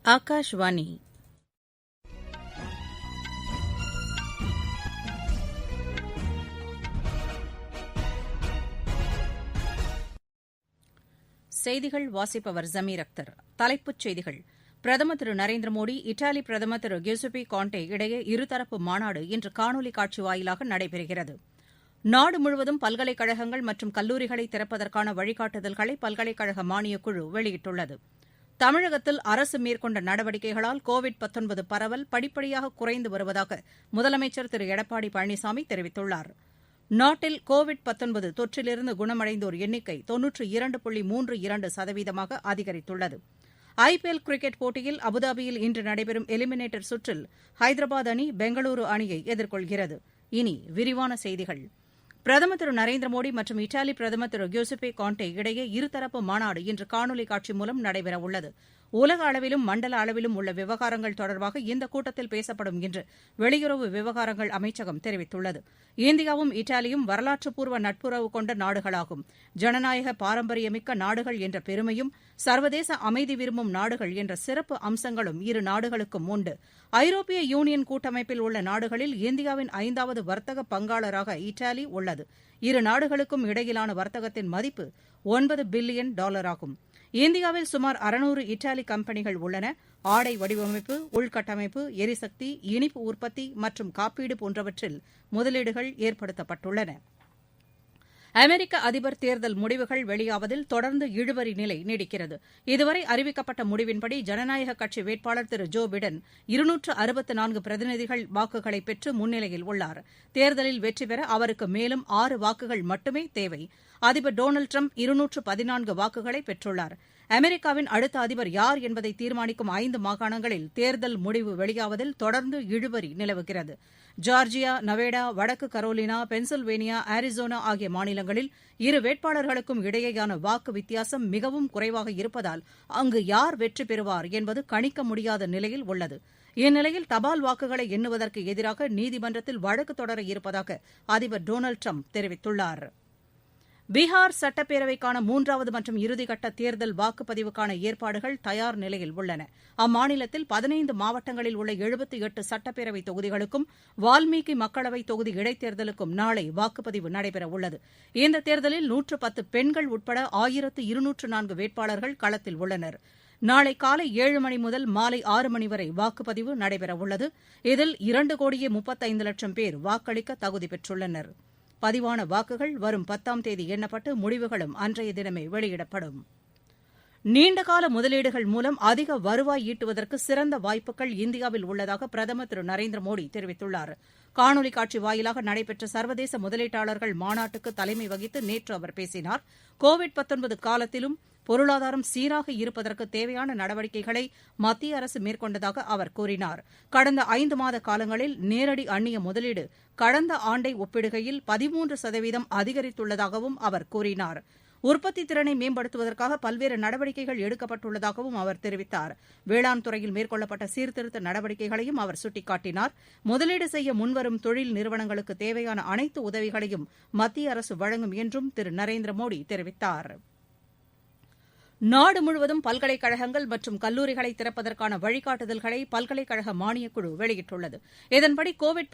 ஆகாஷ்வாணி செய்திகள் வாசிப்பவர் ஜமீர் அக்தர். தலைப்புச் செய்திகள். பிரதமர் திரு நரேந்திர மோடி இத்தாலி பிரதமர் திரு கியூசெப்பி கான்டே இடையே இருதரப்பு மாநாடு இன்று காணொலி காட்சி வாயிலாக நடைபெறுகிறது. நாடு முழுவதும் பல்கலைக்கழகங்கள் மற்றும் கல்லூரிகளை திறப்பதற்கான வழிகாட்டுதல்களை பல்கலைக்கழக மானியக்குழு வெளியிட்டுள்ளது. தமிழகத்தில் அரசு மேற்கொண்ட நடவடிக்கைகளால் கோவிட் பரவல் படிப்படியாக குறைந்து வருவதாக முதலமைச்சர் திரு எடப்பாடி பழனிசாமி தெரிவித்துள்ளார். நாட்டில் கோவிட் தொற்றிலிருந்து குணமடைந்தோர் எண்ணிக்கை 92.32% அதிகரித்துள்ளது. ஐபிஎல் கிரிக்கெட் போட்டியில் அபுதாபியில் இன்று நடைபெறும் எலிமினேட்டர் சுற்றில் ஹைதராபாத் அணி பெங்களூரு அணியை எதிர்கொள்கிறது. இனி விரிவான செய்திகள். பிரதமர் திரு நரேந்திர மோடி மற்றும் இத்தாலி பிரதமர் திரு கியூசெப்பி கான்டே இடையே இருதரப்பு மாநாடு இன்று காணொலி காட்சி மூலம் நடைபெறவுள்ளது. உலக அளவிலும் மண்டல அளவிலும் உள்ள விவகாரங்கள் தொடர்பாக இந்த கூட்டத்தில் பேசப்படும் என்று வெளியுறவு விவகாரங்கள் அமைச்சகம் தெரிவித்துள்ளது. இந்தியாவும் இத்தாலியும் வரலாற்றுப்பூர்வ நட்புறவு கொண்ட நாடுகளாகும். ஜனநாயக பாரம்பரியமிக்க நாடுகள் என்ற பெருமையும் சர்வதேச அமைதி விரும்பும் நாடுகள் என்ற சிறப்பு அம்சங்களும் இரு நாடுகளுக்கும் உண்டு. ஐரோப்பிய யூனியன் கூட்டமைப்பில் உள்ள நாடுகளில் இந்தியாவின் 5வது வர்த்தக பங்காளராக இத்தாலி உள்ளது. இரு நாடுகளுக்கும் இடையிலான வர்த்தகத்தின் மதிப்பு $9 பில்லியன் ஆகும். இந்தியாவில் சுமார் 600 இத்தாலி கம்பெனிகள் உள்ளன. ஆடை வடிவமைப்பு, உள்கட்டமைப்பு, எரிசக்தி, இனிப்பு உற்பத்தி மற்றும் காப்பீடு போன்றவற்றில் முதலீடுகள் ஏற்படுத்தப்பட்டுள்ளன. அமெரிக்க அதிபர் தேர்தல் முடிவுகள் வெளியாவதில் தொடர்ந்து இழுபறி நிலை நீடிக்கிறது. இதுவரை அறிவிக்கப்பட்ட முடிவின்படி ஜனநாயக கட்சி வேட்பாளர் திரு ஜோ பிடன் 264 பிரதிநிதிகள் வாக்குகளை பெற்று முன்னிலையில் உள்ளார். தேர்தலில் வெற்றி பெற அவருக்கு மேலும் 6 வாக்குகள் மட்டுமே தேவை. அதிபர் டொனால்டு டிரம்ப் 214 வாக்குகளை பெற்றுள்ளார். அமெரிக்காவின் அடுத்த அதிபர் யார் என்பதை தீர்மானிக்கும் 5 மாகாணங்களில் தேர்தல் முடிவு வெளியாவதில் தொடர்ந்து இழுபறி நிலவுகிறது. ஜார்ஜியா, நவேடா, வடக்கு கரோலினா, பென்சில்வேனியா, அரிசோனா ஆகிய மாநிலங்களில் இரு வேட்பாளர்களுக்கும் இடையேயான வாக்கு வித்தியாசம் மிகவும் குறைவாக இருப்பதால் அங்கு யார் வெற்றி பெறுவார் என்பது கணிக்க முடியாத நிலையில் உள்ளது. இந்நிலையில் தபால் வாக்குகளை எண்ணுவதற்கு எதிராக நீதிமன்றத்தில் வழக்கு தொடர இருப்பதாக அதிபர் டொனால்டு டிரம்ப் தெரிவித்துள்ளார். பீகார் சட்டப்பேரவைக்கான 3வது மற்றும் இறுதிக்கட்ட தேர்தல் வாக்குப்பதிவுக்கான ஏற்பாடுகள் தயார் நிலையில் உள்ளன. அம்மாநிலத்தில் 15 மாவட்டங்களில் உள்ள 78 சட்டப்பேரவை தொகுதிகளுக்கும் வால்மீகி மக்களவைத் தொகுதி இடைத்தேர்தலுக்கும் நாளை வாக்குப்பதிவு நடைபெறவுள்ளது. இந்த தேர்தலில் 110 பெண்கள் உட்பட 1204 வேட்பாளர்கள் களத்தில் உள்ளனர். நாளை காலை 7 மணி முதல் மாலை 6 மணி வரை வாக்குப்பதிவு நடைபெறவுள்ளது. இதில் 2,35,00,000 பேர் வாக்களிக்க தகுதி பெற்றுள்ளனர். பதிவான வாக்குகள் வரும் 10ஆம் தேதி எண்ணப்பட்டு முடிவுகளும் அன்றைய தினமே வெளியிடப்படும். நீண்டகால முதலீடுகள் மூலம் அதிக வருவாய் ஈட்டுவதற்கு சிறந்த வாய்ப்புகள் இந்தியாவில் உள்ளதாக பிரதமர் திரு நரேந்திர மோடி தெரிவித்துள்ளார். காணொலி காட்சி வாயிலாக நடைபெற்ற சர்வதேச முதலீட்டாளர்கள் மாநாட்டுக்கு தலைமை வகித்து நேற்று அவர் பேசினார். கோவிட் காலத்திலும் பொருளாதாரம் சீராக இருப்பதற்கு தேவையான நடவடிக்கைகளை மத்திய அரசு மேற்கொண்டதாக அவர் கூறினார். கடந்த 5 மாத காலங்களில் நேரடி அந்நிய முதலீடு கடந்த ஆண்டை ஒப்பிடுகையில் 13% அதிகரித்துள்ளதாகவும் அவர் கூறினார். உற்பத்தி திறனை மேம்படுத்துவதற்காக பல்வேறு நடவடிக்கைகள் எடுக்கப்பட்டுள்ளதாகவும் அவர் தெரிவித்தார். வேளாண் துறையில் மேற்கொள்ளப்பட்ட சீர்திருத்த நடவடிக்கைகளையும் அவர் சுட்டிக்காட்டினார். முதலீடு செய்ய முன்வரும் தொழில் நிறுவனங்களுக்கு தேவையான அனைத்து உதவிகளையும் மத்திய அரசு வழங்கும் என்றும் திரு நரேந்திர மோடி தெரிவித்தார். நாடு முழுவதும் பல்கலைக்கழகங்கள் மற்றும் கல்லூரிகளை திறப்பதற்கான வழிகாட்டுதல்களை பல்கலைக்கழக மானியக்குழு வெளியிட்டுள்ளது. இதன்படி கோவிட்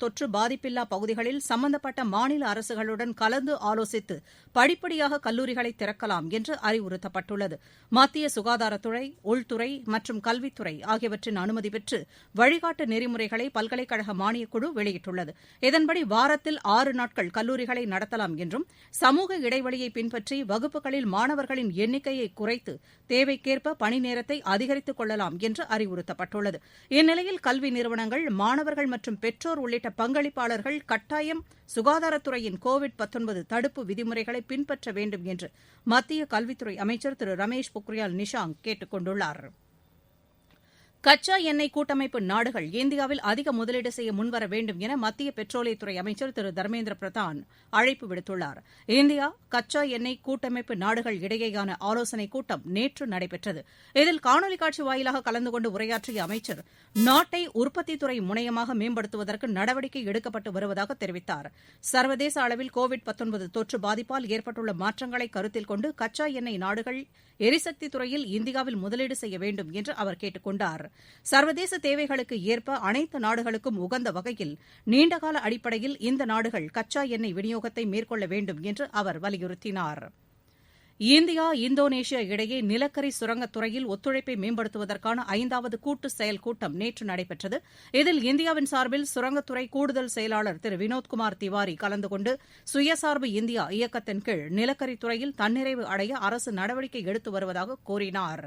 தொற்று பாதிப்பில்லா பகுதிகளில் சம்பந்தப்பட்ட மாநில அரசுகளுடன் கலந்து ஆலோசித்து படிப்படியாக கல்லூரிகளை திறக்கலாம் என்று அறிவுறுத்தப்பட்டுள்ளது. மத்திய சுகாதாரத்துறை, உள்துறை மற்றும் கல்வித்துறை ஆகியவற்றின் அனுமதி பெற்று வழிகாட்டு நெறிமுறைகளை பல்கலைக்கழக மானியக்குழு வெளியிட்டுள்ளது. இதன்படி வாரத்தில் 6 நாட்கள் கல்லூரிகளை நடத்தலாம் என்றும் சமூக இடைவெளியை பின்பற்றி வகுப்புகளில் மாணவர்களின் எண்ணிக்கையை குறைத்து தேவைக்கேற்ப பணி நேரத்தை அதிகரித்துக் கொள்ளலாம் என்று அறிவுறுத்தப்பட்டுள்ளது. இந்நிலையில் கல்வி நிறுவனங்கள், மாணவர்கள் மற்றும் பெற்றோர் உள்ளிட்ட பங்களிப்பாளர்கள் கட்டாயம் சுகாதாரத்துறையின் கோவிட் தடுப்பு விதிமுறைகளை பின்பற்ற வேண்டும் என்று மத்திய கல்வித்துறை அமைச்சர் திரு ரமேஷ் பொக்ரியால் நிஷாங்க் கேட்டுக் கொண்டுள்ளார். கச்சா எண்ணெய் கூட்டமைப்பு நாடுகள் இந்தியாவில் அதிக முதலீடு செய்ய முன்வர வேண்டும் என மத்திய பெட்ரோலியத்துறை அமைச்சர் திரு தர்மேந்திர பிரதான் அழைப்பு விடுத்துள்ளார். இந்தியா கச்சா எண்ணெய் கூட்டமைப்பு நாடுகள் இடையேயான ஆலோசனைக் கூட்டம் நேற்று நடைபெற்றது. இதில் காணொலி காட்சி வாயிலாக கலந்து கொண்டு உரையாற்றிய அமைச்சர் நாட்டை உற்பத்தித்துறை முனையமாக மேம்படுத்துவதற்கு நடவடிக்கை எடுக்கப்பட்டு வருவதாக தெரிவித்தார். சர்வதேச அளவில் கோவிட் தொற்று பாதிப்பால் ஏற்பட்டுள்ள மாற்றங்களை கருத்தில் கொண்டு கச்சா எண்ணெய் நாடுகள் எரிசக்தி துறையில் இந்தியாவில் முதலீடு செய்ய வேண்டும் என்று அவர் கேட்டுக் கொண்டார். சர்வதேச தேவைகளுக்கு ஏற்ப அனைத்து நாடுகளுக்கும் உகந்த வகையில் நீண்டகால அடிப்படையில் இந்த நாடுகள் கச்சா எண்ணெய் விநியோகத்தை மேற்கொள்ள வேண்டும் என்று அவர் வலியுறுத்தினார். இந்தியா இந்தோனேஷியா இடையே நிலக்கரி சுரங்கத் துறையில் ஒத்துழைப்பை மேம்படுத்துவதற்கான 5வது கூட்டு செயல் கூட்டம் நேற்று நடைபெற்றது. இதில் இந்தியாவின் சார்பில் சுரங்கத்துறை கூடுதல் செயலாளர் திரு வினோத்குமார் திவாரி கலந்து கொண்டு சுயசார்பு இந்தியா இயக்கத்தின் கீழ் நிலக்கரித் துறையில் தன்னிறைவு அடைய அரசு நடவடிக்கை எடுத்து வருவதாக கூறினார்.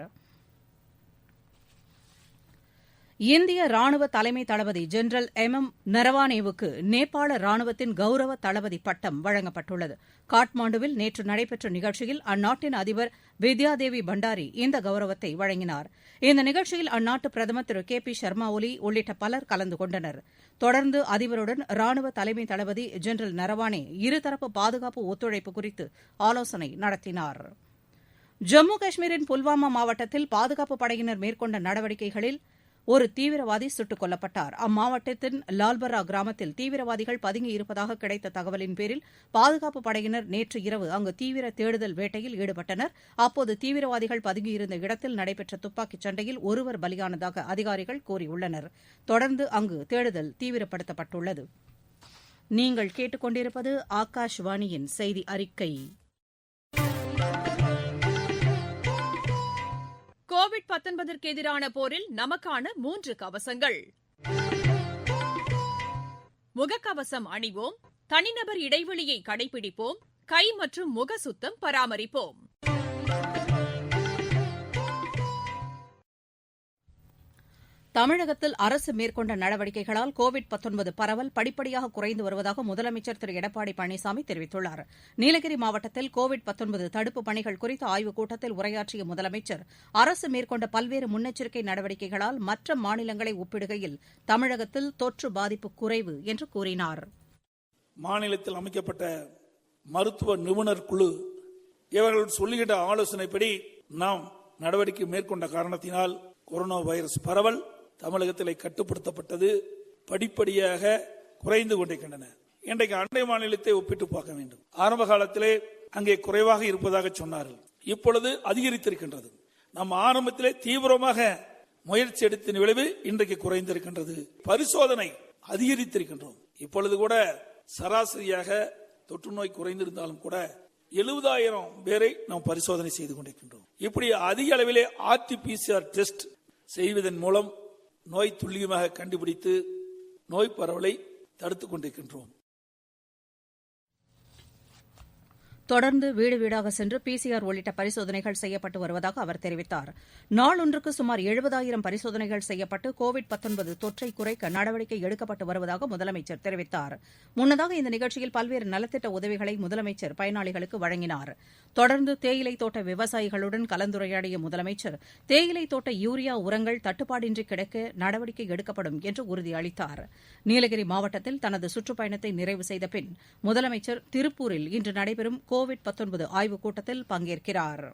இந்திய ராணுவ தலைமை தளபதி ஜெனரல் எம் நரவானேவுக்கு நேபாள ராணுவத்தின் கௌரவ தளபதி பட்டம் வழங்கப்பட்டுள்ளது. காட்மாண்டுவில் நேற்று நடைபெற்ற நிகழ்ச்சியில் அந்நாட்டின் அதிபர் வித்யாதேவி பண்டாரி இந்த கௌரவத்தை வழங்கினார். இந்த நிகழ்ச்சியில் அந்நாட்டு பிரதமர் திரு கே பி சர்மா ஒலி உள்ளிட்ட பலர் கலந்து கொண்டனர். தொடர்ந்து அதிபருடன் ராணுவ தலைமை தளபதி ஜெனரல் நரவானே இருதரப்பு பாதுகாப்பு ஒத்துழைப்பு குறித்து ஆலோசனை நடத்தினார். ஜம்மு காஷ்மீரின் புல்வாமா மாவட்டத்தில் பாதுகாப்புப் படையினர் மேற்கொண்ட நடவடிக்கைகளில் ஒரு தீவிரவாதி சுட்டுக் கொல்லப்பட்டார். அம்மாவட்டத்தின் லால்பரா கிராமத்தில் தீவிரவாதிகள் பதுங்கியிருப்பதாக கிடைத்த தகவலின் பேரில் பாதுகாப்புப் படையினர் நேற்று இரவு அங்கு தீவிர தேடுதல் வேட்டையில் ஈடுபட்டனர். அப்போது தீவிரவாதிகள் பதுங்கியிருந்த இடத்தில் நடைபெற்ற துப்பாக்கிச் சண்டையில் ஒருவர் பலியானதாக அதிகாரிகள் கூறியுள்ளனர். தொடர்ந்து அங்கு தேடுதல் தீவிரப்படுத்தப்பட்டுள்ளது. நீங்கள் கேட்டுக்கொண்டிருப்பது ஆகாஷ்வாணியின் செய்தி அறிக்கை. கோவிட்-19ற்கு எதிரான போரில் நமக்கான 3 கவசங்கள். முகக்கவசம் அணிவோம், தனிநபர் இடைவெளியை கடைபிடிப்போம், கை மற்றும் முக சுத்தம் பராமரிப்போம். தமிழகத்தில் அரசு மேற்கொண்ட நடவடிக்கைகளால் கோவிட்-19 பரவல் படிப்படியாக குறைந்து வருவதாக முதலமைச்சர் திரு எடப்பாடி பழனிசாமி தெரிவித்துள்ளார். நீலகிரி மாவட்டத்தில் கோவிட்-19 தடுப்புப் பணிகள் குறித்த ஆய்வுக் கூட்டத்தில் உரையாற்றிய முதலமைச்சர் அரசு மேற்கொண்ட பல்வேறு முன்னெச்சரிக்கை நடவடிக்கைகளால் மற்ற மாநிலங்களை ஒப்பிடுகையில் தமிழகத்தில் தொற்று பாதிப்பு குறைவு என்று கூறினார். மாநிலத்தில் அமைக்கப்பட்ட மருத்துவ நிபுணர் குழு இவர்கள் சொல்லுகின்ற ஆலோசனைப்படி நாம் நடவடிக்கை மேற்கொண்ட காரணத்தினால் கொரோனா வைரஸ் பரவல் தமிழகத்திலே கட்டுப்படுத்தப்பட்டது, படிப்படியாக குறைந்து கொண்டிருக்கின்றன. இன்றைக்கு அண்டை மாநிலத்தை ஒப்பிட்டு பார்க்க வேண்டும். ஆரம்ப காலத்திலே அங்கே குறைவாக இருப்பதாக சொன்னார்கள், இப்பொழுது அதிகரித்திருக்கின்றது. நம்ம ஆரம்பத்திலே தீவிரமாக முயற்சி எடுத்த விளைவு இன்றைக்கு குறைந்திருக்கின்றது. பரிசோதனை அதிகரித்திருக்கின்றோம். இப்பொழுது கூட சராசரியாக தொற்று நோய் குறைந்திருந்தாலும் கூட 70,000 பேரை நாம் பரிசோதனை செய்து கொண்டிருக்கின்றோம். இப்படி அதிக அளவிலே RT-PCR டெஸ்ட் செய்வதன் மூலம் நோய் துல்லியமாக கண்டுபிடித்து நோய் பரவலை தடுத்துக் கொண்டிருக்கின்றோம். தொடர்ந்து வீடு வீடாக சென்று PCR உள்ளிட்ட பரிசோதனைகள் செய்யப்பட்டு வருவதாக அவர் தெரிவித்தார். நாளொன்றுக்கு சுமார் 70,000 பரிசோதனைகள் செய்யப்பட்டு கோவிட்-19 தொற்றை குறைக்க நடவடிக்கை எடுக்கப்பட்டு வருவதாக முதலமைச்சர் தெரிவித்தார். முன்னதாக இந்த நிகழ்ச்சியில் பல்வேறு நலத்திட்ட உதவிகளை முதலமைச்சர் பயனாளிகளுக்கு வழங்கினார். தொடர்ந்து தேயிலை தோட்ட விவசாயிகளுடன் கலந்துரையாடிய முதலமைச்சர் தேயிலை தோட்ட யூரியா உரங்கள் தட்டுப்பாடின்றி கிடைக்க நடவடிக்கை எடுக்கப்படும் என்று உறுதியளித்தார். நீலகிரி மாவட்டத்தில் தனது சுற்றுப்பயணத்தை நிறைவு செய்த பின் முதலமைச்சர் திருப்பூரில் இன்று நடைபெறும் கோவிட்-19 ஆய்வுக் கூட்டத்தில் பங்கேற்கிறார்.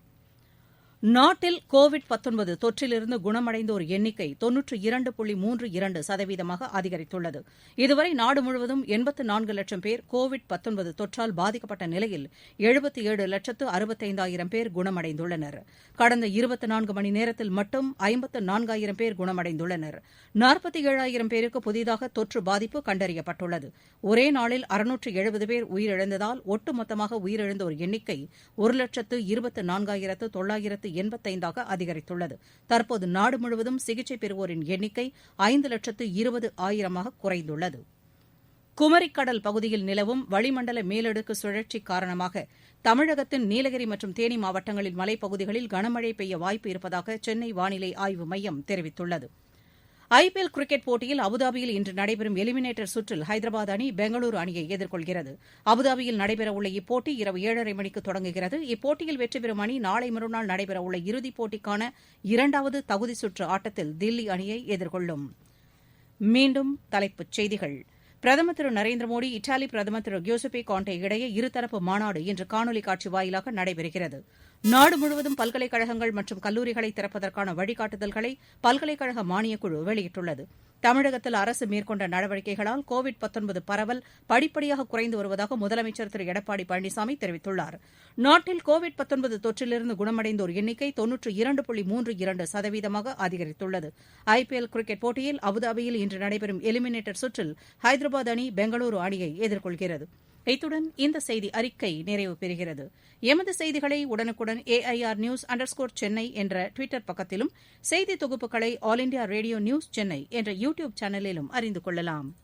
நாட்டில் கோவிட்-19 தொற்றிலிருந்து குணமடைந்தோர் எண்ணிக்கை 92.32% அதிகரித்துள்ளது. இதுவரை நாடு முழுவதும் 84 லட்சம் பேர் கோவிட்-19 தொற்றால் பாதிக்கப்பட்ட நிலையில் 77,65,000 பேர் குணமடைந்துள்ளனர். கடந்த 24 மணி நேரத்தில் மட்டும் 54,000 பேர் குணமடைந்துள்ளனர். 47,000 பேருக்கு புதிதாக தொற்று பாதிப்பு கண்டறியப்பட்டுள்ளது. ஒரே நாளில் 670 பேர் உயிரிழந்ததால் ஒட்டுமொத்தமாக உயிரிழந்தோர் எண்ணிக்கை 1,24,985 அதிகரித்துள்ளது. தற்போது நாடு முழுவதும் சிகிச்சை பெறுவோரின் எண்ணிக்கை 5,20,000 குறைந்துள்ளது. குமரிக்கடல் பகுதியில் நிலவும் வளிமண்டல மேலடுக்கு சுழற்சி காரணமாக தமிழகத்தின் நீலகிரி மற்றும் தேனி மாவட்டங்களின் மலைப்பகுதிகளில் கனமழை பெய்ய வாய்ப்பு இருப்பதாக சென்னை வானிலை ஆய்வு மையம் தெரிவித்துள்ளது. IPL கிரிக்கெட் போட்டியில் அபுதாபியில் இன்று நடைபெறும் எலிமினேட்டர் சுற்றில் ஹைதராபாத் அணி பெங்களூரு அணியை எதிர்கொள்கிறது. அபுதாபியில் நடைபெறவுள்ள இப்போட்டி இரவு 7:30 மணிக்கு தொடங்குகிறது. இப்போட்டியில் வெற்றி பெறும் அணி நாளை மறுநாள் நடைபெறவுள்ள இறுதிப் போட்டிக்கான 2வது தகுதி சுற்று ஆட்டத்தில் தில்லி அணியை எதிர்கொள்ளும். மீண்டும் தலைப்புச் செய்திகள். பிரதமர் திரு நரேந்திர மோடி இத்தாலி பிரதமர் திரு கியூசெப்பே கான்டே இடையே இருதரப்பு மாநாடு இன்று காணொலி காட்சி வாயிலாக நடைபெறுகிறது. நாடு முழுவதும் பல்கலைக்கழகங்கள் மற்றும் கல்லூரிகளை திறப்பதற்கான வழிகாட்டுதல்களை பல்கலைக்கழக மானியக்குழு வெளியிட்டுள்ளது. தமிழகத்தில் அரசு மேற்கொண்ட நடவடிக்கைகளால் கோவிட் பரவல் படிப்படியாக குறைந்து வருவதாக முதலமைச்சர் திரு எடப்பாடி பழனிசாமி தெரிவித்துள்ளார். நாட்டில் கோவிட் தொற்றிலிருந்து குணமடைந்தோர் எண்ணிக்கை 92.32% அதிகரித்துள்ளது. IPL கிரிக்கெட் போட்டியில் அபுதாபியில் இன்று நடைபெறும் எலிமினேட்டர் சுற்றில் ஹைதராபாத் அணி பெங்களூரு அணியை எதிர்கொள்கிறது. இத்துடன் இந்த செய்தி அறிக்கை நிறைவு பெறுகிறது. எமது செய்திகளை உடனுக்குடன் AIR_News_சென்னை என்ற டுவிட்டர் பக்கத்திலும், செய்தி தொகுப்புகளை all India radio news Chennai என்ற யூ டியூப் சேனலிலும் அறிந்து கொள்ளலாம்.